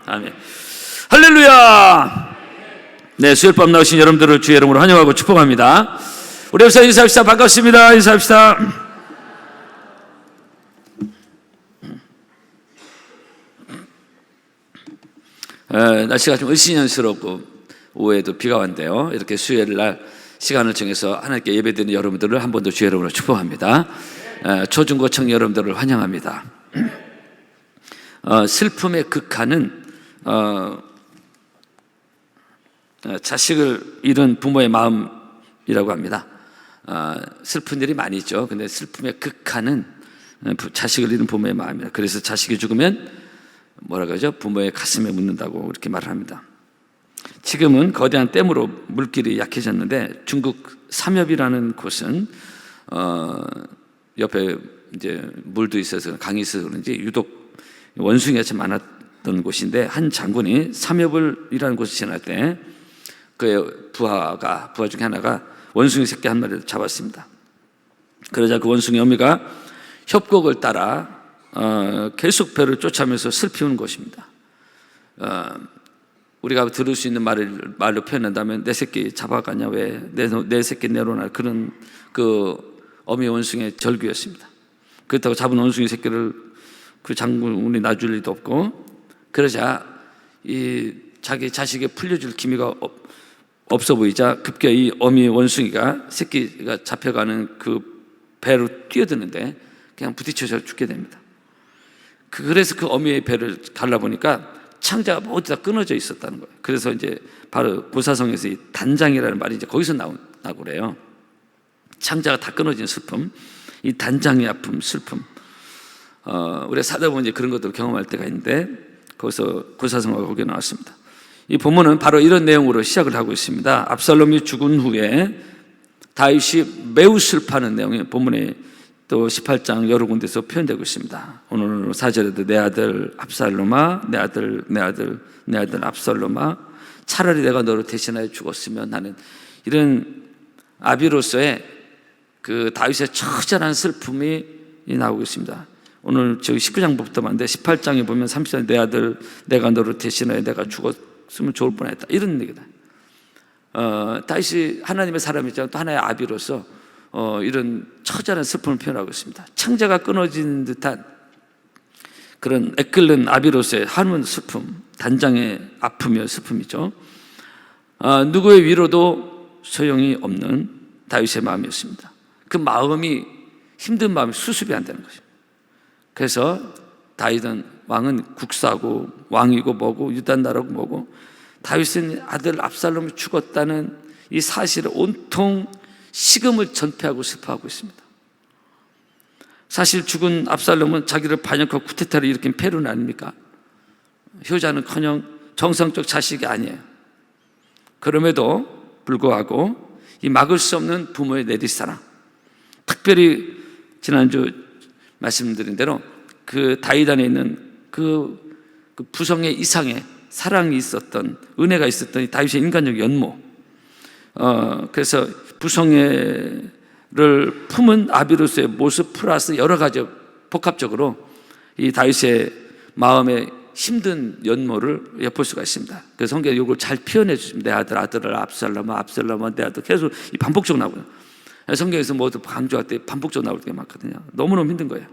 아멘. 할렐루야. 네, 수요일밤 나오신 여러분들을 주의 이름으로 환영하고 축복합니다. 우리 옆에서 인사합시다. 반갑습니다. 인사합시다. 날씨가 좀 을씨년스럽고 오후에도 비가 왔는데요, 이렇게 수요일 날 시간을 정해서 하나님께 예배드리는 여러분들을 한 번 더 주의 이름으로 축복합니다. 초중고청 여러분들을 환영합니다. 슬픔의 극한은 자식을 잃은 부모의 마음이라고 합니다. 슬픈 일이 많이 있죠. 근데 슬픔의 극한은 자식을 잃은 부모의 마음이다. 그래서 자식이 죽으면 뭐라 그러죠? 부모의 가슴에 묻는다고 그렇게 말을 합니다. 지금은 거대한 댐으로 물길이 약해졌는데 중국 삼엽이라는 곳은 옆에 이제 물도 있어서 강이 있어서 그런지 유독 원숭이가 참 많았던 곳인데, 한 장군이 삼엽이라는 곳을 지날 때 그의 부하 중에 하나가 원숭이 새끼 한 마리를 잡았습니다. 그러자 그 원숭이 어미가 협곡을 따라 계속 배를 쫓아면서 슬피우는 것입니다. 우리가 들을 수 있는 말로 표현한다면 내 새끼 잡아가냐, 왜 내 새끼 내려놔, 그런 그 어미 원숭이의 절규였습니다. 그렇다고 잡은 원숭이 새끼를 그 장군이 놔줄 리도 없고, 그러자 이 자기 자식에 풀려줄 기미가 없어 보이자 급기야 이 어미 원숭이가 새끼가 잡혀가는 그 배로 뛰어드는데 그냥 부딪혀서 죽게 됩니다. 그래서 그 어미의 배를 갈라보니까 창자가 모두 다 끊어져 있었다는 거예요. 그래서 이제 바로 고사성에서 이 단장이라는 말이 이제 거기서 나오고 그래요. 창자가 다 끊어진 슬픔, 이 단장의 아픔, 슬픔. 우리가 사다 보면 이제 그런 것들을 경험할 때가 있는데, 거기서 고사성어가 거기에 나왔습니다. 이 본문은 바로 이런 내용으로 시작을 하고 있습니다. 압살롬이 죽은 후에 다윗이 매우 슬퍼하는 내용이 본문에 또 18장 여러 군데서 표현되고 있습니다. 오늘 4절에도 내 아들 압살롬아, 내 아들 압살롬아, 차라리 내가 너를 대신하여 죽었으면 하는, 이런 아비로서의 그 다윗의 처절한 슬픔이 나오고 있습니다. 오늘 저기 19장부터 봤는데 18장에 보면 30절 내 아들 내가 너를 대신하여 내가 죽었으면 좋을 뻔했다, 이런 얘기다. 다윗이 하나님의 사람이지만 또 하나의 아비로서 이런 처절한 슬픔을 표현하고 있습니다. 창자가 끊어진 듯한 그런 애끓는 아비로서의 한운 슬픔, 단장의 아픔이요 슬픔이죠. 누구의 위로도 소용이 없는 다윗의 마음이었습니다. 그 마음이, 힘든 마음이 수습이 안 되는 것입니다. 그래서 다윗은, 왕은 국사고 왕이고 뭐고 유다 나라고 뭐고, 다윗은 아들 압살롬이 죽었다는 이 사실을 온통 식음을 전폐하고 슬퍼하고 있습니다. 사실 죽은 압살롬은 자기를 반역하고 쿠데타를 일으킨 페륜 아닙니까? 효자는커녕 정상적 자식이 아니에요. 그럼에도 불구하고 이 막을 수 없는 부모의 내리사랑, 특별히 지난주 말씀드린 대로 그 다윗 안에 있는 그 부성의 이상의 사랑이 있었던, 은혜가 있었던 이 다윗의 인간적 연모, 그래서 부성애를 품은 아비로서의 모습 플러스 여러 가지 복합적으로 이 다윗의 마음의 힘든 연모를 엿볼 수가 있습니다. 그래서 성경에 이걸 잘 표현해 주십니다. 내 아들 압살롬아, 내 아들, 계속 이 반복적으로 나오고요. 성경에서 모두 강조할 때 반복적으로 나올 때가 많거든요. 너무너무 힘든 거예요.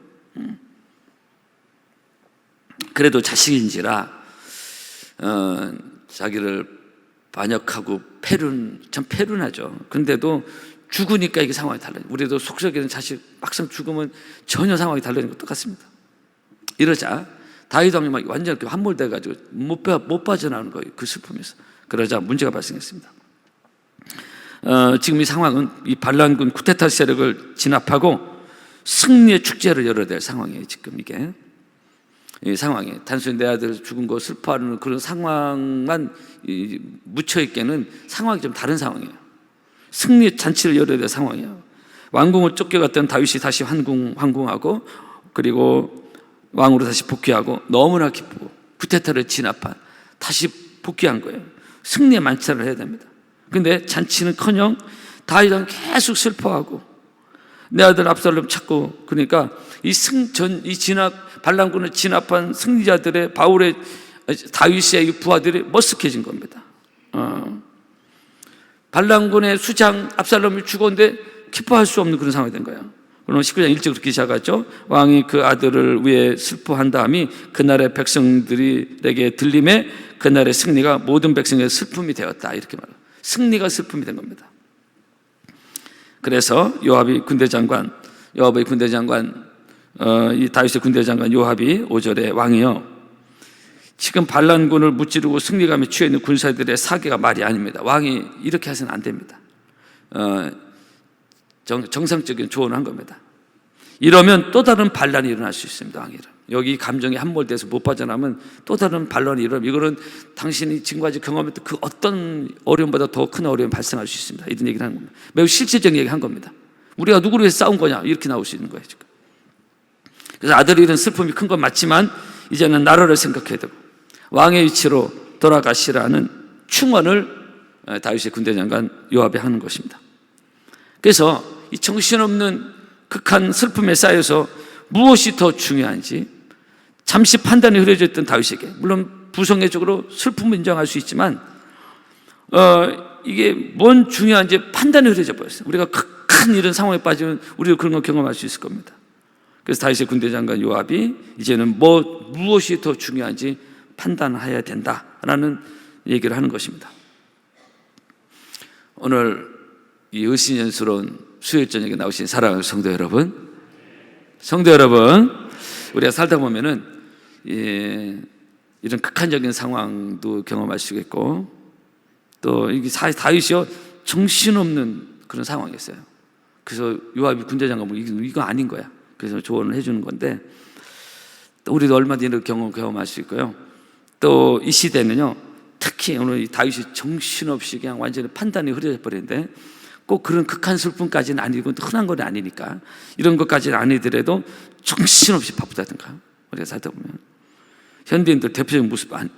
그래도 자식인지라 자기를 반역하고 참 패륜하죠. 그런데도 죽으니까 이게 상황이 달라요. 우리도 속썩이는 자식 막상 죽으면 전혀 상황이 달라지는 것 똑같습니다. 이러자 다윗 왕이 막 완전 함몰돼가지고 못 빠져나오는 거예요. 그 슬픔에서. 그러자 문제가 발생했습니다. 지금 이 상황은 이 반란군 쿠데타 세력을 진압하고 승리의 축제를 열어야 될 상황이에요. 지금 이게 이 상황에 단순히 내 아들 죽은 거 슬퍼하는 그런 상황만 묻혀있기에는 상황이 좀 다른 상황이에요. 승리의 잔치를 열어야 될 상황이에요. 왕궁을 쫓겨갔던 다윗이 다시 황궁하고 그리고 왕으로 다시 복귀하고 너무나 기쁘고 쿠데타를 진압한 다시 복귀한 거예요. 승리의 만찬을 해야 됩니다. 그런데 잔치는커녕 다윗은 계속 슬퍼하고 내 아들 압살롬 찾고, 그러니까 이 반란군을 진압한 승리자들의 바울의 다윗의 부하들이 머쓱해진 겁니다. 반란군의 수장 압살롬이 죽었는데 기뻐할 수 없는 그런 상황이 된 거예요. 그러면 19장 1절 그렇게 시작하죠. 왕이 그 아들을 위해 슬퍼한 다음이 그날의 백성들에게 들림에 그날의 승리가 모든 백성의 슬픔이 되었다. 이렇게 말해요. 승리가 슬픔이 된 겁니다. 그래서 요압의 군대 장관, 이 다윗의 군대 장관 요압이 5절에 왕이요, 지금 반란군을 무찌르고 승리감에 취해 있는 군사들의 사기가 말이 아닙니다. 왕이 이렇게 해서는 안 됩니다. 정상적인 조언을 한 겁니다. 이러면 또 다른 반란이 일어날 수 있습니다. 왕이 여기 감정이 함몰돼서 못 빠져나면 또 다른 반란이 일어나면 이거는 당신이 지금까지 경험했던 그 어떤 어려움보다 더 큰 어려움이 발생할 수 있습니다. 이런 얘기를 하는 겁니다. 매우 실질적인 얘기 한 겁니다. 우리가 누구를 위해서 싸운 거냐 이렇게 나올 수 있는 거예요 지금. 그래서 아들이 이런 슬픔이 큰 건 맞지만 이제는 나라를 생각해야 되고 왕의 위치로 돌아가시라는 충언을 다윗의 군대 장관 요압이 하는 것입니다. 그래서 이 정신없는 극한 슬픔에 쌓여서 무엇이 더 중요한지 잠시 판단이 흐려져 있던 다윗에게, 물론 부성애적으로 슬픔을 인정할 수 있지만 이게 뭔 중요한지 판단이 흐려져 버렸어요. 우리가 극한 이런 상황에 빠지면 우리도 그런 걸 경험할 수 있을 겁니다. 그래서 다윗의 군대 장관 요압이 이제는 무엇이 더 중요한지 판단해야 된다라는 얘기를 하는 것입니다. 오늘 이 의신연스러운 수요일 저녁에 나오신 사랑하는 성도 여러분, 우리가 살다 보면은 이런 극한적인 상황도 경험할 수 있고, 또 이게 다윗이요 정신없는 그런 상황이었어요. 그래서 요압이 군대 장관 이거 아닌 거야. 그래서 조언을 해주는 건데, 또 우리도 얼마든지 이런 경험할 수 있고요. 또 이 시대는요, 특히 오늘 이 다윗이 정신없이 그냥 완전히 판단이 흐려져 버리는데, 꼭 그런 극한 슬픔까지는 아니고 흔한 건 아니니까 이런 것까지는 아니더라도 정신없이 바쁘다든가 우리가 살다 보면 현대인들 대표적인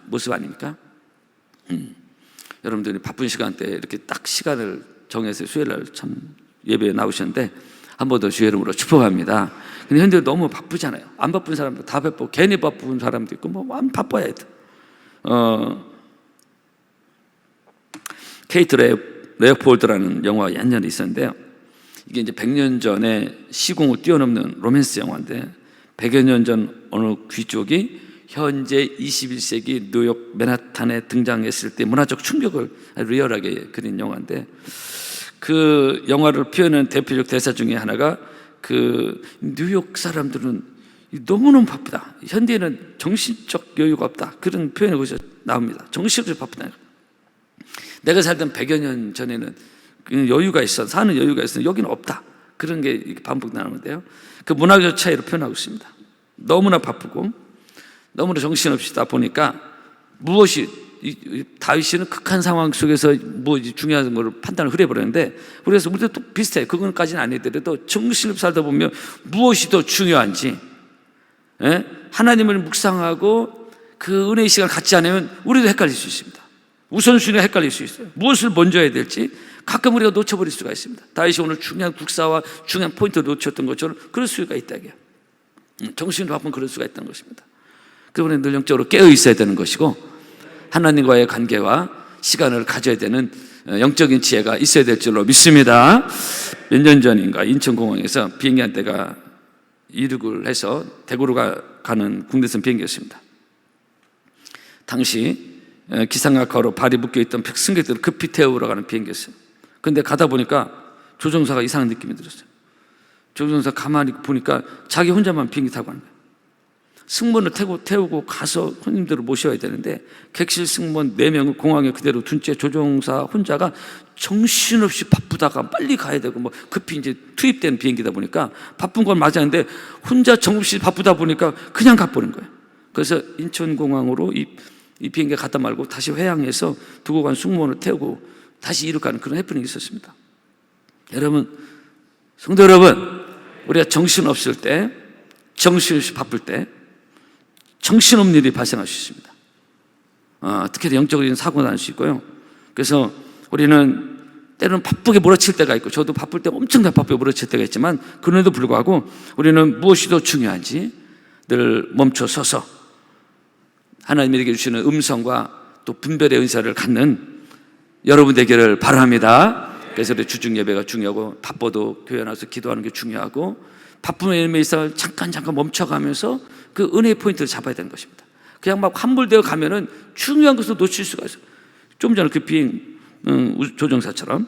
모습 아닙니까? 여러분들이 바쁜 시간대에 이렇게 딱 시간을 정해서 수요일날 참 예배에 나오셨는데 한 번 더 주의 이름으로 축복합니다. 근데 현대 너무 바쁘잖아요. 안 바쁜 사람도 다 바쁘고 괜히 바쁜 사람도 있고 뭐 안 바빠야 돼. 케이트 레오폴드라는 영화가 옛날에 있었는데요. 이게 이제 100년 전에 시공을 뛰어넘는 로맨스 영화인데 100여 년 전 어느 귀족이 현재 21세기 뉴욕 맨하탄에 등장했을 때 문화적 충격을 리얼하게 그린 영화인데, 그 영화를 표현하는 대표적 대사 중에 하나가 그 뉴욕 사람들은 너무너무 바쁘다. 현대에는 정신적 여유가 없다. 그런 표현이 거기서 나옵니다. 정신적으로 바쁘다. 내가 살던 100여 년 전에는 여유가 있어, 사는 여유가 있어. 여기는 없다. 그런 게 반복 나오는데요. 그 문화적 차이로 표현하고 있습니다. 너무나 바쁘고 너무나 정신없이다 보니까 무엇이 다윗이는 극한 상황 속에서 뭐 중요한 걸 판단을 흐려버렸는데, 그래서 우리도 또 비슷해. 그건까지는 아니더라도 정신없이 살다 보면 무엇이 더 중요한지 하나님을 묵상하고 그 은혜의 시간을 갖지 않으면 우리도 헷갈릴 수 있습니다. 우선순위가 헷갈릴 수 있어요. 무엇을 먼저 해야 될지 가끔 우리가 놓쳐버릴 수가 있습니다. 다윗이 오늘 중요한 국사와 중요한 포인트를 놓쳤던 것처럼 그럴 수가 있다. 정신이 바쁘면 그럴 수가 있다는 것입니다. 그러므로 늘 영적으로 깨어 있어야 되는 것이고, 하나님과의 관계와 시간을 가져야 되는 영적인 지혜가 있어야 될 줄로 믿습니다. 몇 년 전인가 인천공항에서 비행기 한 대가 이륙을 해서 대구로 가는 국내선 비행기였습니다. 당시 기상악화로 발이 묶여있던 승객들을 급히 태우러 가는 비행기였어요. 그런데 가다 보니까 조종사가 이상한 느낌이 들었어요. 조종사 가만히 보니까 자기 혼자만 비행기 타고 가는 거예요. 승무원을 태우고 가서 손님들을 모셔야 되는데 객실 승무원 4명을 공항에 그대로 둔 채 조종사 혼자가 정신없이 바쁘다가 빨리 가야 되고 뭐 급히 이제 투입된 비행기다 보니까 바쁜 건 맞았는데 혼자 정없이 바쁘다 보니까 그냥 가버린 거예요. 그래서 인천공항으로 이 비행기가 갔다 말고 다시 회항해서 두고 간 승무원을 태우고 다시 이륙하는 그런 해프닝이 있었습니다. 여러분, 성도 여러분, 우리가 정신없을 때, 정신없이 바쁠 때 정신없는 일이 발생할 수 있습니다. 특히 영적인 사고가 날 수 있고요. 그래서 우리는 때로는 바쁘게 몰아칠 때가 있고, 저도 바쁠 때 엄청나게 바쁘게 몰아칠 때가 있지만, 그럼에도 불구하고 우리는 무엇이 더 중요한지 늘 멈춰 서서 하나님에게 주시는 음성과 또 분별의 은사를 갖는 여러분 되기를 바랍니다. 그래서 주중 예배가 중요하고, 바빠도 교회 나와서 기도하는 게 중요하고, 바쁜 일에 있어 잠깐 멈춰가면서 그 은혜의 포인트를 잡아야 되는 것입니다. 그냥 막 함몰되어 가면은 중요한 것을 놓칠 수가 있어요. 좀 전에 그 비행 조종사처럼.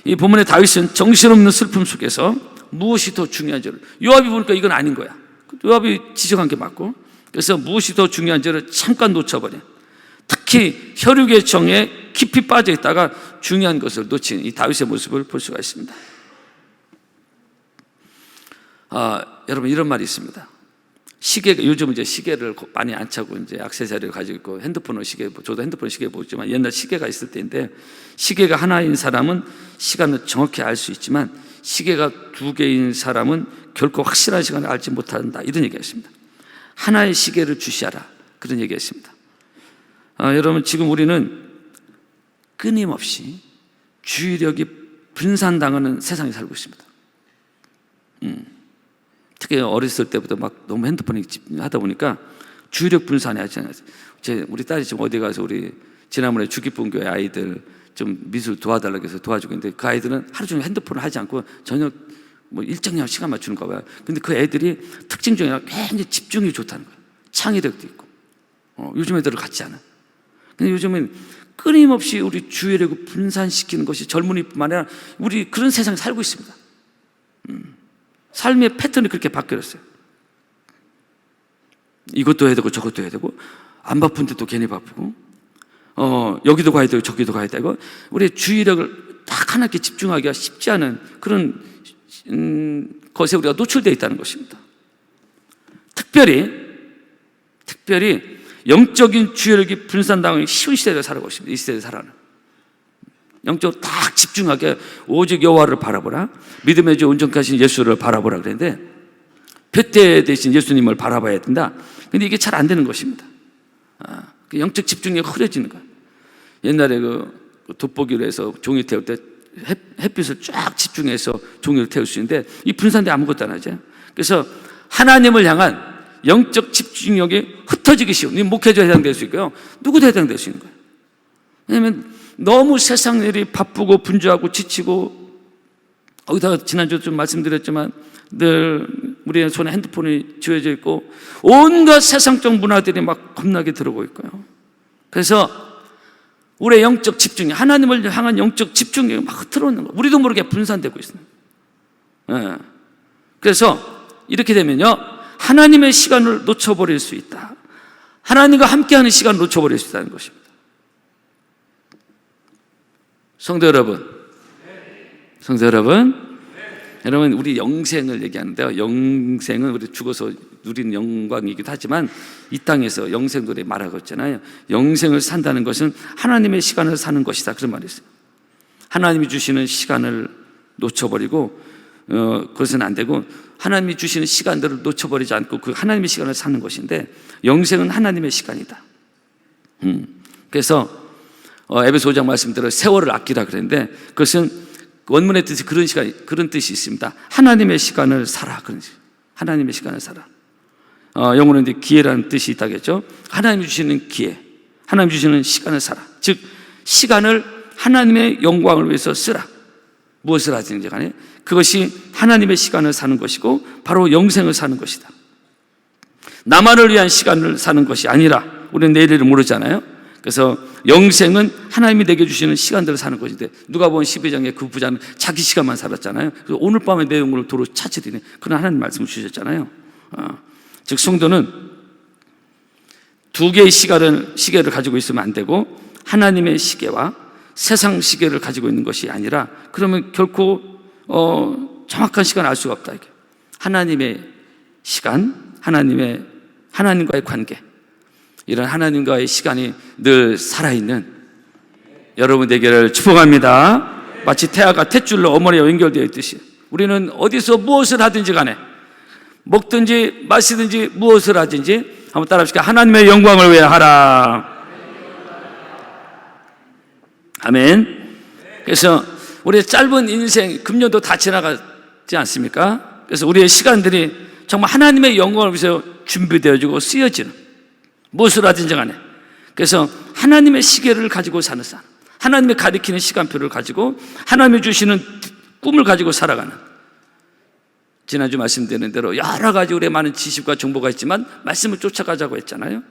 이 본문의 다윗은 정신없는 슬픔 속에서 무엇이 더 중요한지를, 요압이 보니까 이건 아닌 거야. 요압이 지적한 게 맞고, 그래서 무엇이 더 중요한지를 잠깐 놓쳐버려. 특히 혈육의 정에 깊이 빠져 있다가 중요한 것을 놓친 이 다윗의 모습을 볼 수가 있습니다. 여러분, 이런 말이 있습니다. 시계가, 요즘 이제 시계를 많이 안 차고 이제 액세서리를 가지고 있고, 핸드폰으로 시계, 저도 핸드폰 시계 보지만 옛날 시계가 있을 때인데, 시계가 하나인 사람은 시간을 정확히 알 수 있지만 시계가 두 개인 사람은 결코 확실한 시간을 알지 못한다, 이런 얘기가 있습니다. 하나의 시계를 주시하라, 그런 얘기가 있습니다. 여러분, 지금 우리는 끊임없이 주의력이 분산당하는 세상에 살고 있습니다. 특히 어렸을 때부터 막 너무 핸드폰에 집중하다 보니까 주의력 분산이 하잖아요. 우리 딸이 지금 어디 가서 우리 지난번에 주기쁨교회 아이들 좀 미술 도와달라고 해서 도와주고 있는데, 그 아이들은 하루 종일 핸드폰을 하지 않고 저녁 뭐 일정량 시간 맞추는가 봐요. 근데 그 애들이 특징 중에 하나가 굉장히 집중이 좋다는 거예요. 창의력도 있고. 요즘 애들은 같지 않아. 근데 요즘은 끊임없이 우리 주의력을 분산시키는 것이 젊은이뿐만 아니라 우리 그런 세상에 살고 있습니다. 삶의 패턴이 그렇게 바뀌었어요. 이것도 해야 되고 저것도 해야 되고, 안 바쁜데 또 괜히 바쁘고, 여기도 가야 되고 저기도 가야 되고, 우리의 주의력을 딱 하나에 집중하기가 쉽지 않은 그런 것에 우리가 노출되어 있다는 것입니다. 특별히 영적인 주의력이 분산당하기 쉬운 시대를 살아가고 있습니다. 이 시대를 살아가는, 영적으로 딱 집중하게 오직 여호와를 바라보라, 믿음의 주 온전하신 예수를 바라보라 그랬는데, 표대 대신 예수님을 바라봐야 된다. 근데 이게 잘 안 되는 것입니다. 영적 집중력이 흐려지는 거예요. 옛날에 그 돋보기로 해서 종이 태울 때 햇빛을 쫙 집중해서 종이를 태울 수 있는데, 이 분산돼 아무것도 안 하죠. 그래서 하나님을 향한 영적 집중력이 흩어지기 쉬운, 목회자에 해당될 수 있고요, 누구도 해당될 수 있는 거예요. 왜냐하면 너무 세상 일이 바쁘고 분주하고 지치고, 거기다가 지난주에 좀 말씀드렸지만 늘 우리의 손에 핸드폰이 쥐어져 있고 온갖 세상적 문화들이 막 겁나게 들어오고 있고요. 그래서 우리의 영적 집중력, 하나님을 향한 영적 집중력이 막 흐트러오는 거예요. 우리도 모르게 분산되고 있어요. 그래서 이렇게 되면요, 하나님의 시간을 놓쳐버릴 수 있다. 하나님과 함께하는 시간을 놓쳐버릴 수 있다는 것입니다. 성도 여러분, 여러분, 우리 영생을 얘기하는데요, 영생은 우리 죽어서 누리는 영광이기도 하지만 이 땅에서 영생도 말하고 있잖아요. 영생을 산다는 것은 하나님의 시간을 사는 것이다, 그런 말이 있어요. 하나님이 주시는 시간을 놓쳐버리고 그것은 안 되고, 하나님이 주시는 시간들을 놓쳐버리지 않고 그 하나님의 시간을 사는 것인데, 영생은 하나님의 시간이다. 그래서 에베소 5장 말씀대로 세월을 아끼라 그랬는데, 그것은 원문의 뜻이 그런 뜻이 있습니다. 하나님의 시간을 살아, 그런 뜻. 하나님의 시간을 살아. 영어로는 이제 기회라는 뜻이 있다겠죠. 하나님이 주시는 기회, 하나님이 주시는 시간을 살아. 즉, 시간을 하나님의 영광을 위해서 쓰라. 무엇을 하든지 간에 그것이 하나님의 시간을 사는 것이고 바로 영생을 사는 것이다. 나만을 위한 시간을 사는 것이 아니라, 우리는 내일을 모르잖아요. 그래서 영생은 하나님이 내게 주시는 시간들을 사는 것인데, 누가복음 12장에 그 부자는 자기 시간만 살았잖아요. 그래서 오늘 밤에 내 영혼을 도로 찾으리니, 그런 하나님 말씀을 주셨잖아요. 즉, 성도는 두 개의 시계를 가지고 있으면 안 되고, 하나님의 시계와 세상 시계를 가지고 있는 것이 아니라, 그러면 결코 정확한 시간을 알 수가 없다, 이게. 하나님의 시간, 하나님과의 관계, 이런 하나님과의 시간이 늘 살아있는 여러분 되기를 축복합니다. 마치 태아가 탯줄로 어머니와 연결되어 있듯이, 우리는 어디서 무엇을 하든지 간에, 먹든지 마시든지 무엇을 하든지, 한번 따라 합시다. 하나님의 영광을 위해 하라. 아멘. 그래서 우리의 짧은 인생, 금년도 다 지나가지 않습니까? 그래서 우리의 시간들이 정말 하나님의 영광을 위해서 준비되어지고 쓰여지는, 무엇을 하든지 간에. 그래서 하나님의 시계를 가지고 사는 사람, 하나님의 가리키는 시간표를 가지고 하나님이 주시는 꿈을 가지고 살아가는, 지난주 말씀드린 대로 여러 가지 우리의 많은 지식과 정보가 있지만 말씀을 쫓아가자고 했잖아요.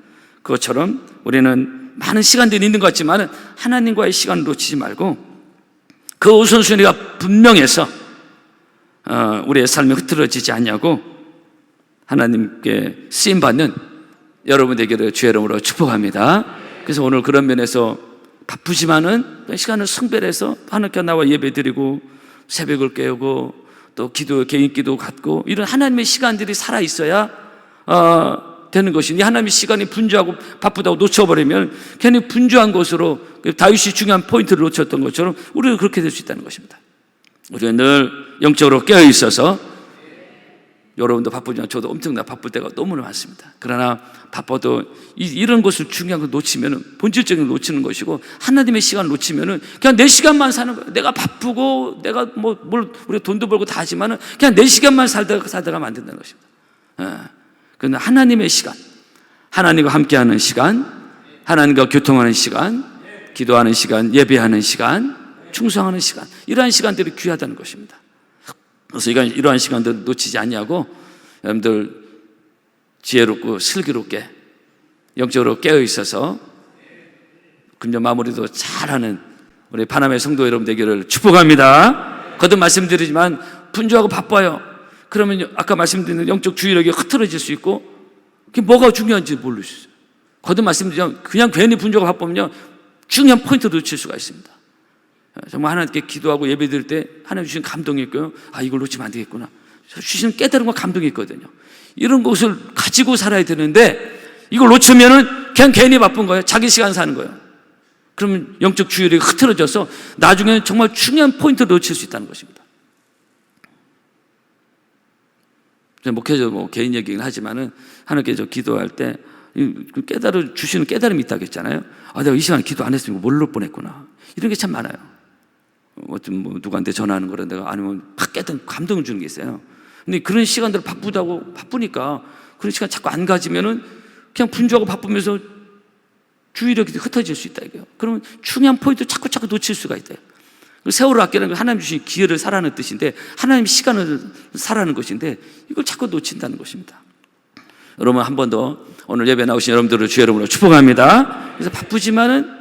그것처럼 우리는 많은 시간들이 있는 것 같지만 하나님과의 시간을 놓치지 말고 그 우선순위가 분명해서 우리의 삶이 흐트러지지 않냐고 하나님께 쓰임받는 여러분 되기를 주의 이름으로 축복합니다. 그래서 오늘 그런 면에서 바쁘지만은 시간을 성별해서 하나님께 나와 예배드리고 새벽을 깨우고 또 기도, 개인 기도 갖고 이런 하나님의 시간들이 살아있어야 되는 것이니, 하나님의 시간이 분주하고 바쁘다고 놓쳐버리면 괜히 분주한 것으로 다윗이 중요한 포인트를 놓쳤던 것처럼 우리가 그렇게 될 수 있다는 것입니다. 우리가 늘 영적으로 깨어있어서, 여러분도 바쁘지만 저도 엄청나 바쁠 때가 너무나 많습니다. 그러나 바빠도 이런 것을 중요한 걸 놓치면 본질적인 걸 놓치는 것이고, 하나님의 시간을 놓치면 그냥 내 시간만 사는 거예요. 내가 바쁘고 내가 우리 돈도 벌고 다 하지만 그냥 내 시간만 살다가 안 된다는 것입니다. 그런데 하나님의 시간, 하나님과 함께하는 시간, 하나님과 교통하는 시간, 기도하는 시간, 예배하는 시간, 충성하는 시간, 이러한 시간들이 귀하다는 것입니다. 그래서 이러한 시간들을 놓치지 않냐고 여러분들 지혜롭고 슬기롭게 영적으로 깨어있어서 금년 마무리도 잘하는 우리 바나메 성도 여러분 되기를 축복합니다. 거듭 말씀드리지만 분주하고 바빠요. 그러면 아까 말씀드린 영적 주의력이 흐트러질 수 있고 그게 뭐가 중요한지 모르겠어요. 거듭 말씀드리지만 그냥 괜히 분주하고 바쁘면요 중요한 포인트를 놓칠 수가 있습니다. 정말 하나님께 기도하고 예배드릴 때 하나님 주신 감동이 있고요, 이걸 놓치면 안 되겠구나, 주시는 깨달음과 감동이 있거든요. 이런 것을 가지고 살아야 되는데 이걸 놓치면은 그냥 괜히 바쁜 거예요. 자기 시간 사는 거예요. 그러면 영적 주의력이 흐트러져서 나중에는 정말 중요한 포인트를 놓칠 수 있다는 것입니다. 목회자 개인 얘기긴 하지만은 하나님께 기도할 때 주시는 깨달음이 있다고 했잖아요. 내가 이 시간에 기도 안 했으면 뭘로 뻔했구나, 이런 게 참 많아요. 누구한테 전화하는 거라 내가 아니면 팍 깨닫는 감동을 주는 게 있어요. 근데 그런 시간들 바쁘니까 그런 시간 자꾸 안 가지면은 그냥 분주하고 바쁘면서 주의력이 흩어질 수 있다 이거예요. 그러면 중요한 포인트 자꾸 놓칠 수가 있다. 세월을 아끼는 건 하나님 주신 기회를 사라는 뜻인데, 하나님 시간을 사라는 것인데 이걸 자꾸 놓친다는 것입니다. 여러분 한 번 더 오늘 예배 나오신 여러분들을 주의 이름으로 축복합니다. 그래서 바쁘지만은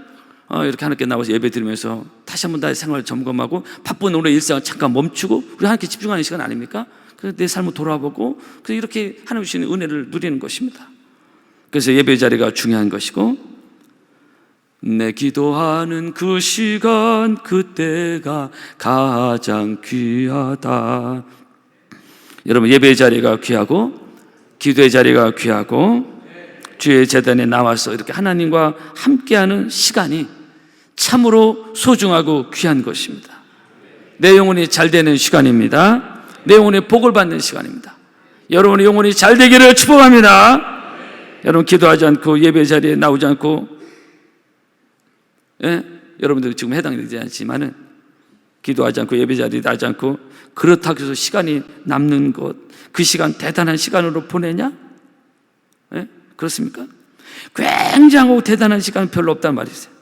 이렇게 하나님께 나와서 예배 드리면서 다시 한번 나의 생활을 점검하고 바쁜 오늘 일상을 잠깐 멈추고 우리 하나님께 집중하는 시간 아닙니까? 그래서 내 삶을 돌아보고 그래서 이렇게 하나님 주시는 은혜를 누리는 것입니다. 그래서 예배 자리가 중요한 것이고, 내 기도하는 그 시간 그때가 가장 귀하다. 여러분 예배 자리가 귀하고 기도의 자리가 귀하고 주의 제단에 나와서 이렇게 하나님과 함께하는 시간이 참으로 소중하고 귀한 것입니다. 내 영혼이 잘 되는 시간입니다. 내 영혼이 복을 받는 시간입니다. 여러분의 영혼이 잘 되기를 축복합니다. 여러분 기도하지 않고 예배 자리에 나오지 않고, 여러분들 지금 해당이 되지 않지만은 기도하지 않고 예배 자리에 나오지 않고 그렇다고 해서 시간이 남는 것, 그 시간 대단한 시간으로 보내냐? 그렇습니까? 굉장하고 대단한 시간은 별로 없단 말이세요.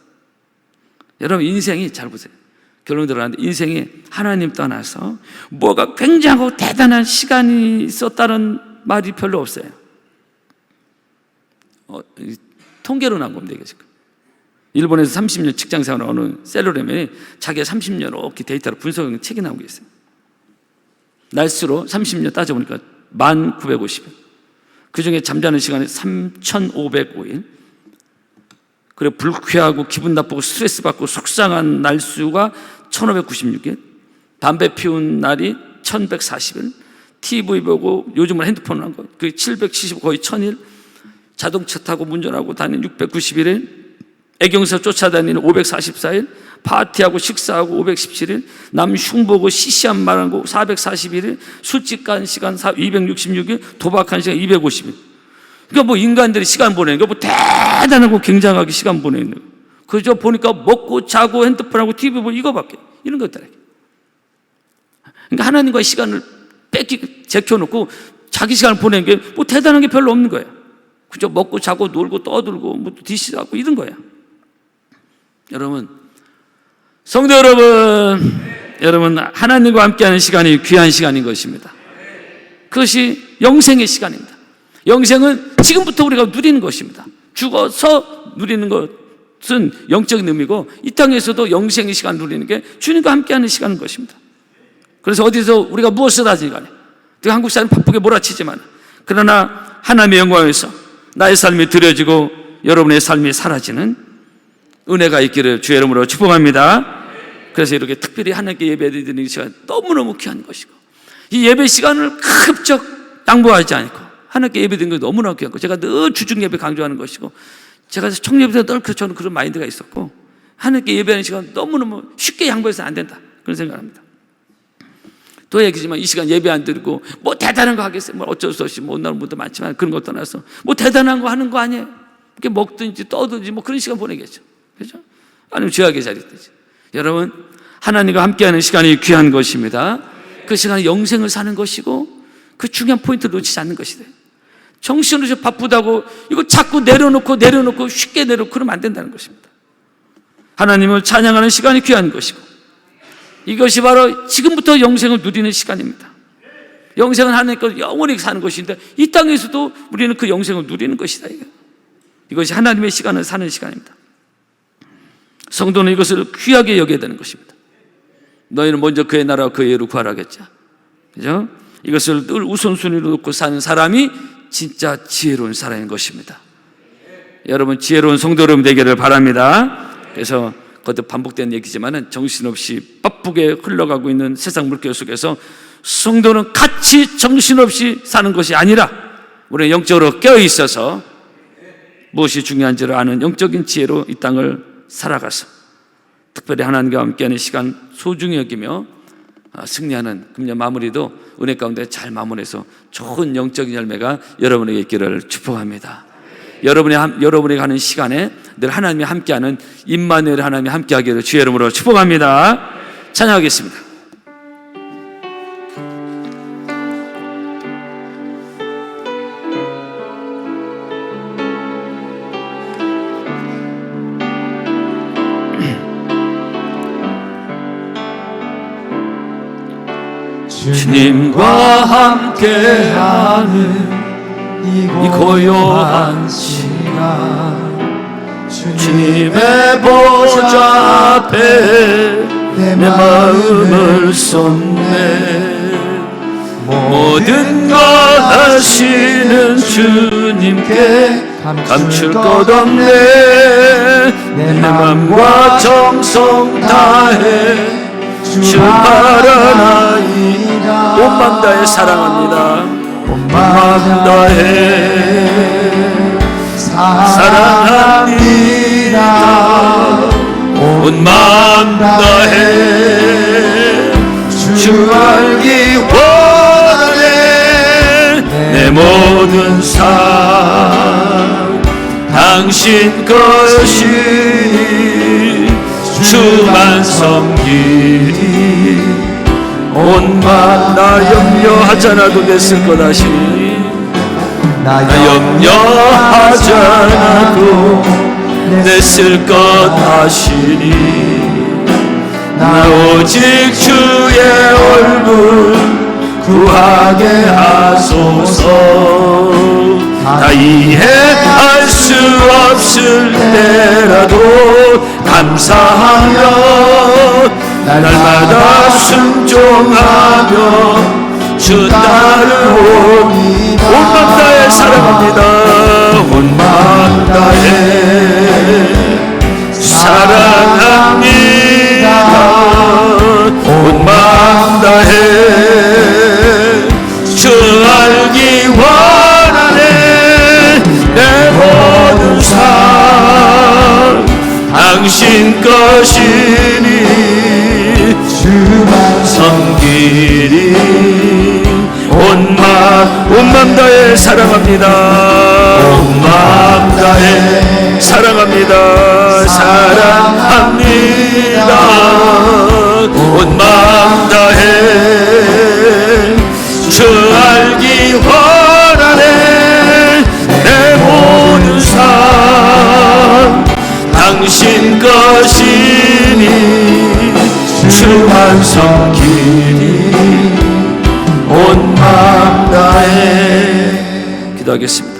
여러분 인생이, 잘 보세요, 결론 들어가는데 인생이 하나님 떠나서 뭐가 굉장하고 대단한 시간이 있었다는 말이 별로 없어요. 통계로 나온 겁니다. 이게 지금 일본에서 30년 직장생활을 하는 셀러리맨이 자기가 30년 이렇게 데이터로 분석한 책이 나온 게 있어요. 날수로 30년 따져보니까 1950일, 그 중에 잠자는 시간이 3505일, 그리고 불쾌하고 기분 나쁘고 스트레스 받고 속상한 날수가 1596일, 담배 피운 날이 1140일, TV 보고 요즘은 핸드폰을 한 거, 그게 770, 거의 1000일, 자동차 타고 운전하고 다니는 691일, 애경사 쫓아다니는 544일, 파티하고 식사하고 517일, 남 흉보고 시시한 말하고 441일, 술집 간 시간 266일, 도박한 시간 250일. 그러니까 뭐 인간들이 시간 보내는 거 뭐 대단하고 굉장하게 시간 보내는 거. 그저 보니까 먹고 자고 핸드폰하고 TV 보고 이거밖에, 이런 것들. 그러니까 하나님과의 시간을 제껴놓고 자기 시간을 보내는 게 뭐 대단한 게 별로 없는 거예요. 그저 먹고 자고 놀고 떠들고 뭐 디시하고 이런 거야. 여러분, 성도 여러분 하나님과 함께하는 시간이 귀한 시간인 것입니다. 그것이 영생의 시간입니다. 영생은 지금부터 우리가 누리는 것입니다. 죽어서 누리는 것은 영적인 의미고, 이 땅에서도 영생의 시간 누리는 게 주님과 함께하는 시간인 것입니다. 그래서 어디서 우리가 무엇을 하지 간에, 한국 사람 바쁘게 몰아치지만, 그러나 하나님의 영광에서 나의 삶이 드려지고 여러분의 삶이 사라지는 은혜가 있기를 주의 이름으로 축복합니다. 그래서 이렇게 특별히 하나님께 예배드리는 시간 너무너무 귀한 것이고, 이 예배 시간을 급적 양보하지 않고 하나님께 예배드리는 게 너무나 귀한 거. 제가 늘 주중 예배 강조하는 것이고, 제가 청년부터 늘 저는 그런 마인드가 있었고, 하나님께 예배하는 시간 너무너무 쉽게 양보해서는 안 된다, 그런 생각을 합니다. 또 얘기지만 이 시간 예배 안 드리고 뭐 대단한 거 하겠어요? 뭐 어쩔 수 없이 못 나오는 분도 많지만, 그런 거 떠나서 뭐 대단한 거 하는 거 아니에요. 이렇게 먹든지 떠든지 뭐 그런 시간 보내겠죠. 그렇죠? 아니면 죄악의 자리 되지. 여러분, 하나님과 함께하는 시간이 귀한 것입니다. 그 시간은 영생을 사는 것이고, 그 중요한 포인트를 놓치지 않는 것이 돼요. 정신으로 바쁘다고 이거 자꾸 내려놓고 쉽게 내려놓고 그러면 안 된다는 것입니다. 하나님을 찬양하는 시간이 귀한 것이고, 이것이 바로 지금부터 영생을 누리는 시간입니다. 영생은 하나님과 영원히 사는 것인데, 이 땅에서도 우리는 그 영생을 누리는 것이다. 이것이 하나님의 시간을 사는 시간입니다. 성도는 이것을 귀하게 여겨야 되는 것입니다. 너희는 먼저 그의 나라와 그의 의를 구하라겠죠. 그죠? 이것을 늘 우선순위로 놓고 사는 사람이 진짜 지혜로운 사람인 것입니다. 여러분, 지혜로운 성도 여러분 되기를 바랍니다. 그래서 그것도 반복되는 얘기지만은, 정신없이 바쁘게 흘러가고 있는 세상 물결 속에서 성도는 같이 정신없이 사는 것이 아니라, 우리는 영적으로 깨어 있어서 무엇이 중요한지를 아는 영적인 지혜로 이 땅을 살아가서 특별히 하나님과 함께하는 시간 소중히 여기며 승리하는 금년 마무리도 은혜 가운데 잘 마무리해서 좋은 영적인 열매가 여러분에게 있기를 축복합니다. 여러분이 가는 시간에 늘 하나님이 함께하는 임마누엘 하나님이 함께하기를 주의 이름으로 축복합니다. 찬양하겠습니다. 주님과 함께하는 이 고요한 시간, 주님의 보좌 앞에 내 마음을 쏟네. 모든 것 아시는 주님께 감출 것 없네. 내 맘과 정성 다해 주 바라나이다. 온 맘 다해 사랑합니다. 온 맘 다해 사랑합니다. 온 맘 다해 주 알기 원하네. 내 모든 삶 당신 것이니 주만 섬기리. 온 맘 나 염려하지 않아도 내 쓸 것 하시니, 나 염려하지 않아도 내 쓸 것 하시니. 나 오직 주의 얼굴 구하게 하소서. 다 이해할 수 없을 때라도 감사하며 날마다 순종하며 주 따르오니. 온 맘 다해 사랑합니다. 온 맘 다해 사랑합니다. 온 맘 다해 주 알기 원하네. 내 모든 삶 당신 것이니 주만 섬기리. 온 맘 다해 사랑합니다. 온 맘 다해 사랑합니다. 사랑합니다. 온 맘 다해 주 알기 원하네. 내 기도하겠습니다.